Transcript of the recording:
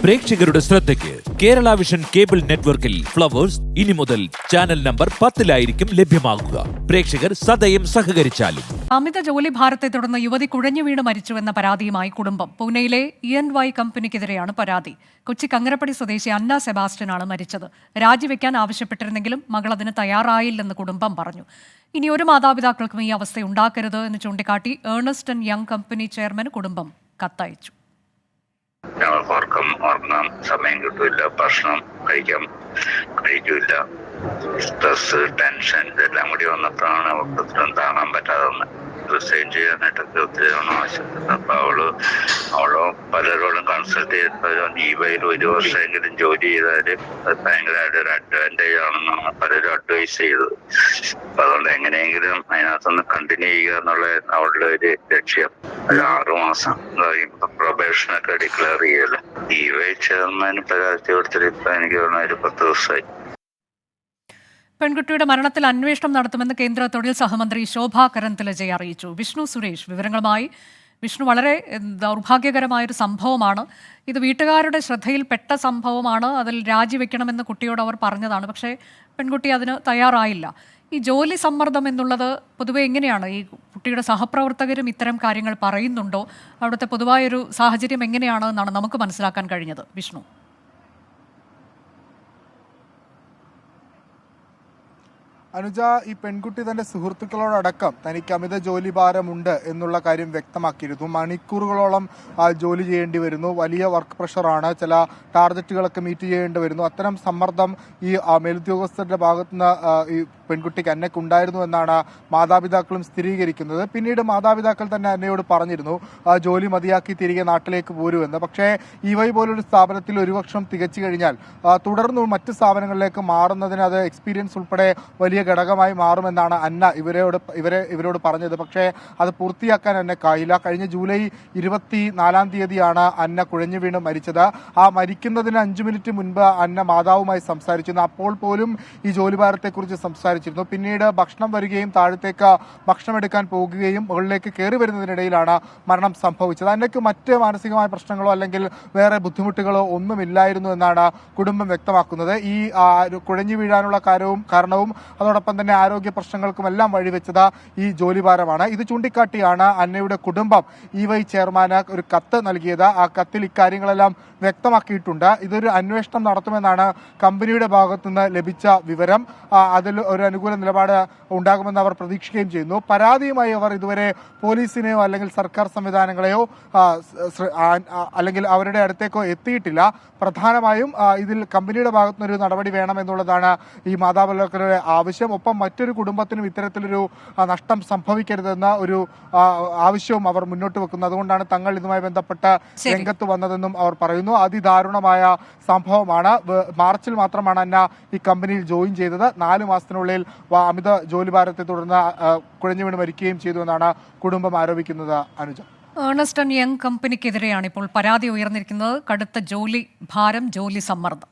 പ്രേക്ഷകരുടെ ശ്രദ്ധയ്ക്ക് Kerala vision cable നെറ്റ്വർക്കിൽ ഫ്ലവേഴ്സ് ഇനി മുതൽ ചാനൽ നമ്പർ 10-ലായിരിക്കും ലഭ്യമാകുക. പ്രേക്ഷകർ സദയം സഹകരിച്ചാലും. അമിത ജോലി ഭാരത്തെ തുടർന്ന് യുവതി കുഴഞ്ഞു വീണ് മരിച്ചുവെന്ന പരാതിയുമായി കുടുംബം. പൂനെയിലെ ENY കമ്പനിക്കെതിരെയാണ് പരാതി. കൊച്ചി കങ്ങരപ്പടി സ്വദേശി അന്ന സെബാസ്റ്റ്യനാണ് മരിച്ചത്. രാജിവെക്കാൻ ആവശ്യപ്പെട്ടിരുന്നെങ്കിലും മകൾ അതിന് തയ്യാറായില്ലെന്ന് കുടുംബം പറഞ്ഞു. ഇനി ഒരു മാതാപിതാക്കൾക്കും ഈ അവസ്ഥ ഉണ്ടാക്കരുത് എന്ന് ചൂണ്ടിക്കാട്ടി ഏർണസ്റ്റ് ആൻഡ് യങ് കമ്പനി ചെയർമാന് കുടുംബം കത്തയച്ചു. ഞങ്ങൾക്ക് ഉറങ്ങാൻ സമയം കിട്ടൂല, ഭക്ഷണം കഴിക്കൂല, സ്ട്രെസ്, ടെൻഷൻ ഇതെല്ലാം കൂടി വന്നപ്പോഴാണ് ഒട്ടും താങ്ങാൻ പറ്റാതെ റിസൈൻ ചെയ്യാനായിട്ടൊക്കെ ഒത്തിരി തവണ ആവശ്യപ്പെട്ടത്. അപ്പൊ അവളോ പലരോടും കൺസൾട്ട് ചെയ്തപ്പോൾ ഈ വയൽ 1 വർഷമെങ്കിലും ജോലി ചെയ്താല് അത് ഭയങ്കരമായിട്ട് ഒരു അഡ്വാൻറ്റേജ് ആണെന്നാണ് പലരും അഡ്വൈസ് ചെയ്തത്. അപ്പൊ അതുകൊണ്ട് എങ്ങനെയെങ്കിലും അതിനകത്തൊന്ന് കണ്ടിന്യൂ ചെയ്യുക എന്നുള്ള അവളുടെ ഒരു ലക്ഷ്യം. ഒരു 6 മാസം പ്രൊബേഷനൊക്കെ ഡിക്ലെയർ ചെയ്യല്. EY ചെയർമാൻ പരാതി കൊടുത്തിട്ട് ഇപ്പൊ എനിക്ക് തോന്നുന്നു ഒരു 10 ദിവസമായി. പെൺകുട്ടിയുടെ മരണത്തിൽ അന്വേഷണം നടത്തുമെന്ന് കേന്ദ്ര തൊഴിൽ സഹമന്ത്രി ശോഭാ കരന്തിലജെ അറിയിച്ചു. വിഷ്ണു സുരേഷ് വിവരങ്ങളുമായി. വിഷ്ണു, വളരെ ദൗർഭാഗ്യകരമായൊരു സംഭവമാണ് ഇത്. വീട്ടുകാരുടെ ശ്രദ്ധയിൽപ്പെട്ട സംഭവമാണ്. അതിൽ രാജിവെക്കണമെന്ന് കുട്ടിയോട് അവർ പറഞ്ഞതാണ്. പക്ഷേ പെൺകുട്ടി അതിന് തയ്യാറായില്ല. ഈ ജോലി സമ്മർദ്ദം എന്നുള്ളത് പൊതുവെ എങ്ങനെയാണ്? ഈ കുട്ടിയുടെ സഹപ്രവർത്തകരും ഇത്തരം കാര്യങ്ങൾ പറയുന്നുണ്ടോ? അവിടുത്തെ പൊതുവായൊരു സാഹചര്യം എങ്ങനെയാണ് എന്നാണ് നമുക്ക് മനസ്സിലാക്കാൻ കഴിഞ്ഞത്. വിഷ്ണു. അനുജ, ഈ പെൺകുട്ടി തന്റെ സുഹൃത്തുക്കളോടക്കം തനിക്ക് അമിത ജോലി ഭാരമുണ്ട് എന്നുള്ള കാര്യം വ്യക്തമാക്കിയിരുന്നു. മണിക്കൂറുകളോളം ജോലി ചെയ്യേണ്ടി വരുന്നു, വലിയ വർക്ക് പ്രഷറാണ്, ചില ടാർഗറ്റുകളൊക്കെ മീറ്റ് ചെയ്യേണ്ടി വരുന്നു. അത്തരം സമ്മർദ്ദം ഈ മേലുദ്യോഗസ്ഥരുടെ ഭാഗത്തുനിന്ന് ഈ പെൺകുട്ടിക്ക് അന്നയ്ക്കുണ്ടായിരുന്നു എന്നാണ് മാതാപിതാക്കളും സ്ഥിരീകരിക്കുന്നത്. പിന്നീട് മാതാപിതാക്കൾ തന്നെ അന്നയോട് പറഞ്ഞിരുന്നു ജോലി മതിയാക്കി തിരികെ നാട്ടിലേക്ക് പോരുമെന്ന്. പക്ഷേ EY പോലൊരു സ്ഥാപനത്തിൽ 1 വർഷം തികച്ചു കഴിഞ്ഞാൽ തുടർന്ന് മറ്റ് സ്ഥാപനങ്ങളിലേക്ക് മാറുന്നതിന് അത് എക്സ്പീരിയൻസ് ഉൾപ്പെടെ വലിയ ഘടകമായി മാറുമെന്നാണ് അന്ന ഇവരോട് പറഞ്ഞത്. പക്ഷേ അത് പൂർത്തിയാക്കാൻ അന്നക്കായില്ല. കഴിഞ്ഞ ജൂലൈ 24-ാം തീയതിയാണ് അന്ന കുഴഞ്ഞു വീണ് മരിച്ചത്. ആ മരിക്കുന്നതിന് 5 മിനിറ്റ് മുൻപ് അന്ന മാതാവുമായി സംസാരിച്ചിരുന്നു. അപ്പോൾ പോലും ഈ ജോലിഭാരത്തെക്കുറിച്ച് സംസാരിച്ചിരുന്നു. പിന്നീട് ഭക്ഷണം വരികയും താഴത്തേക്ക് ഭക്ഷണം എടുക്കാൻ പോകുകയും മുകളിലേക്ക് കയറി വരുന്നതിനിടയിലാണ് മരണം സംഭവിച്ചത്. അന്നയ്ക്ക് മറ്റ് മാനസികമായ പ്രശ്നങ്ങളോ അല്ലെങ്കിൽ വേറെ ബുദ്ധിമുട്ടുകളോ ഒന്നുമില്ലായിരുന്നു എന്നാണ് കുടുംബം വ്യക്തമാക്കുന്നത്. ഈ കുഴഞ്ഞു വീഴാനുള്ള കാരണവും അതോടൊപ്പം തന്നെ ആരോഗ്യ പ്രശ്നങ്ങൾക്കുമെല്ലാം വഴിവെച്ചത് ഈ ജോലിഭാരമാണ്. ഇത് ചൂണ്ടിക്കാട്ടിയാണ് അന്നയുടെ കുടുംബം EY ചെയർമാന് ഒരു കത്ത് നൽകിയത്. ആ കത്തിൽ ഇക്കാര്യങ്ങളെല്ലാം വ്യക്തമാക്കിയിട്ടുണ്ട്. ഇതൊരു അന്വേഷണം നടത്തുമെന്നാണ് കമ്പനിയുടെ ഭാഗത്തുനിന്ന് ലഭിച്ച വിവരം. അതിൽ ഒരു അനുകൂല നിലപാട് ഉണ്ടാകുമെന്ന് അവർ പ്രതീക്ഷിക്കുകയും ചെയ്യുന്നു. പരാതിയുമായി അവർ ഇതുവരെ പോലീസിനെയോ അല്ലെങ്കിൽ സർക്കാർ സംവിധാനങ്ങളെയോ അല്ലെങ്കിൽ അവരുടെ അടുത്തേക്കോ എത്തിയിട്ടില്ല. പ്രധാനമായും ഇതിൽ കമ്പനിയുടെ ഭാഗത്തുനിന്നൊരു നടപടി വേണമെന്നുള്ളതാണ് ഈ മാതാപിതാക്കളുടെ ആവശ്യം. ഒപ്പം മറ്റൊരു കുടുംബത്തിനും ഇത്തരത്തിലൊരു നഷ്ടം സംഭവിക്കരുതെന്ന ഒരു ആവശ്യവും അവർ മുന്നോട്ട് വെക്കുന്നു. അതുകൊണ്ടാണ് തങ്ങൾ ഇതുമായി ബന്ധപ്പെട്ട് രംഗത്ത് വന്നതെന്നും അവർ പറയുന്നു. അതിദാരുണമായ സംഭവമാണ്. മാർച്ചിൽ മാത്രമാണ് അന്ന ഈ കമ്പനിയിൽ ജോയിൻ ചെയ്തത്. 4 മാസത്തിനുള്ളിൽ അമിത ജോലിഭാരത്തെ തുടർന്ന് കുഴഞ്ഞു വീണ് മരിക്കുകയും ചെയ്തു എന്നാണ് കുടുംബം ആരോപിക്കുന്നത്. അനുജ, ഏർണസ്റ്റ് ആൻഡ് യങ് കമ്പനിക്കെതിരെയാണ് ഇപ്പോൾ പരാതി ഉയർന്നിരിക്കുന്നത്. കടുത്ത ജോലി ഭാരം, ജോലി സമ്മർദ്ദം.